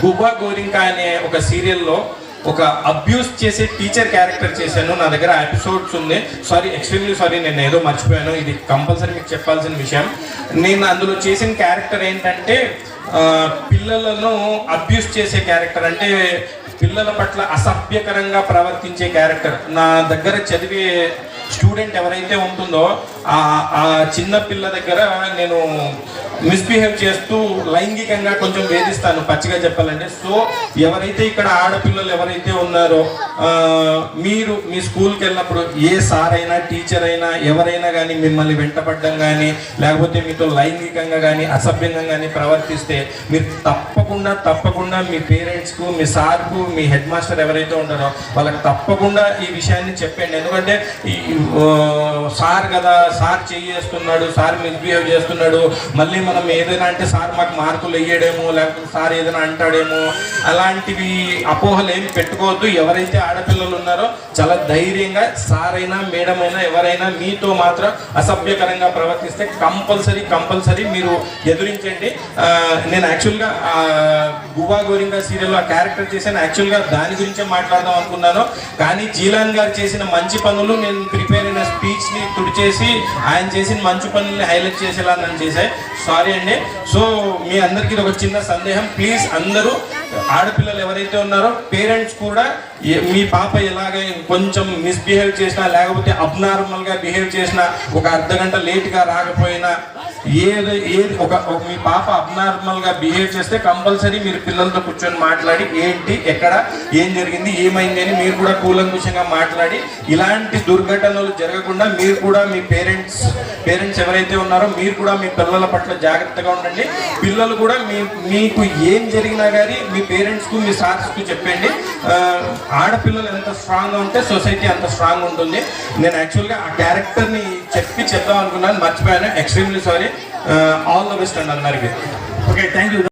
గుబా గోరింకా అనే ఒక సీరియల్లో ఒక అబ్యూస్ చేసే టీచర్ క్యారెక్టర్ చేశాను. నా దగ్గర ఎపిసోడ్స్ ఉంది. ఎక్స్ట్రీమ్లీ సారీ, నేను ఏదో మర్చిపోయాను. ఇది కంపల్సరీ మీకు చెప్పాల్సిన విషయం. నేను అందులో చేసిన క్యారెక్టర్ ఏంటంటే పిల్లలను అబ్యూస్ చేసే క్యారెక్టర్, అంటే పిల్లల పట్ల అసభ్యకరంగా ప్రవర్తించే క్యారెక్టర్. నా దగ్గర చదివే స్టూడెంట్ ఎవరైతే ఉంటుందో ఆ చిన్న పిల్ల దగ్గర నేను మిస్బిహేవ్ చేస్తూ లైంగికంగా కొంచెం వేధిస్తాను, పచ్చిగా చెప్పాలంటే. సో ఎవరైతే ఇక్కడ ఆడపిల్లలు ఎవరైతే ఉన్నారో, మీరు మీ స్కూల్కి వెళ్ళినప్పుడు ఏ సార్ అయినా టీచర్ అయినా ఎవరైనా కానీ మిమ్మల్ని వెంటపడడం కానీ లేకపోతే మీతో లైంగికంగా కానీ అసభ్యంగా కానీ ప్రవర్తిస్తే మీరు తప్పకుండా మీ పేరెంట్స్కు, మీ సార్కు, మీ హెడ్ మాస్టర్ ఎవరైతే ఉంటారో వాళ్ళకి తప్పకుండా ఈ విషయాన్ని చెప్పండి. ఎందుకంటే సార్ కదా, సార్ చేస్తున్నాడు, సార్ మిస్బిహేవ్ చేస్తున్నాడు, మళ్ళీ మనం ఏదైనా అంటే సార్ మాకు మార్కులు వేయడేమో లేకపోతే సార్ ఏదైనా అంటాడేమో, అలాంటివి అపోహలు ఏమి పెట్టుకోవద్దు. ఎవరైతే ఆడపిల్లలు ఉన్నారో చాలా ధైర్యంగా సార్ అయినా మేడం అయినా ఎవరైనా మీతో మాత్రం అసభ్యకరంగా ప్రవర్తిస్తే కంపల్సరీ మీరు ఎదురించండి. నేను యాక్చువల్గా గుబా గోరింకా సీరియల్లో ఆ క్యారెక్టర్ చేశాను. యాక్చువల్గా దాని గురించే మాట్లాడదాం అనుకున్నాను, కానీ జీలాన్ గారు చేసిన మంచి పనులు నేను ప్రిపేర్ అయిన స్పీచ్ని తుడిచేసి ఆయన చేసిన మంచి పనుల్ని హైలైట్ చేసేలా నన్ను చేశాయి. సారీ అండి. సో మీ అందరికీ ఒక చిన్న సందేహం, ప్లీజ్ అందరూ ఆడపిల్లలు ఎవరైతే ఉన్నారో పేరెంట్స్ కూడా మీ పాప ఎలాగ కొంచెం మిస్బిహేవ్ చేసినా లేకపోతే అబ్నార్మల్గా బిహేవ్ చేసినా, ఒక అర్ధగంట లేట్గా రాకపోయినా, మీ పాప అబ్నార్మల్గా బిహేవ్ చేస్తే కంపల్సరీ మీరు పిల్లలతో కూర్చొని మాట్లాడి ఏంటి, ఎక్కడ, ఏం జరిగింది, ఏమైంది అని మీరు కూడా కూలంకుషంగా మాట్లాడి ఇలాంటి దుర్ఘటనలు జరగకుండా మీరు కూడా మీ పేరెంట్స్ ఎవరైతే ఉన్నారో మీరు కూడా మీ పిల్లల పట్ల జాగ్రత్తగా ఉండండి. పిల్లలు కూడా మీకు ఏం జరిగినా కానీ మీ పేరెంట్స్కు, మీ సార్స్కు చెప్పండి. ఆడపిల్లలు ఎంత స్ట్రాంగ్గా ఉంటే సొసైటీ అంత స్ట్రాంగ్ ఉంటుంది. నేను యాక్చువల్గా ఆ క్యారెక్టర్ని చెప్దాం అనుకున్నాను, మర్చిపోయాను. Extremely sorry. All the best అండి అందరికీ. Okay, thank you.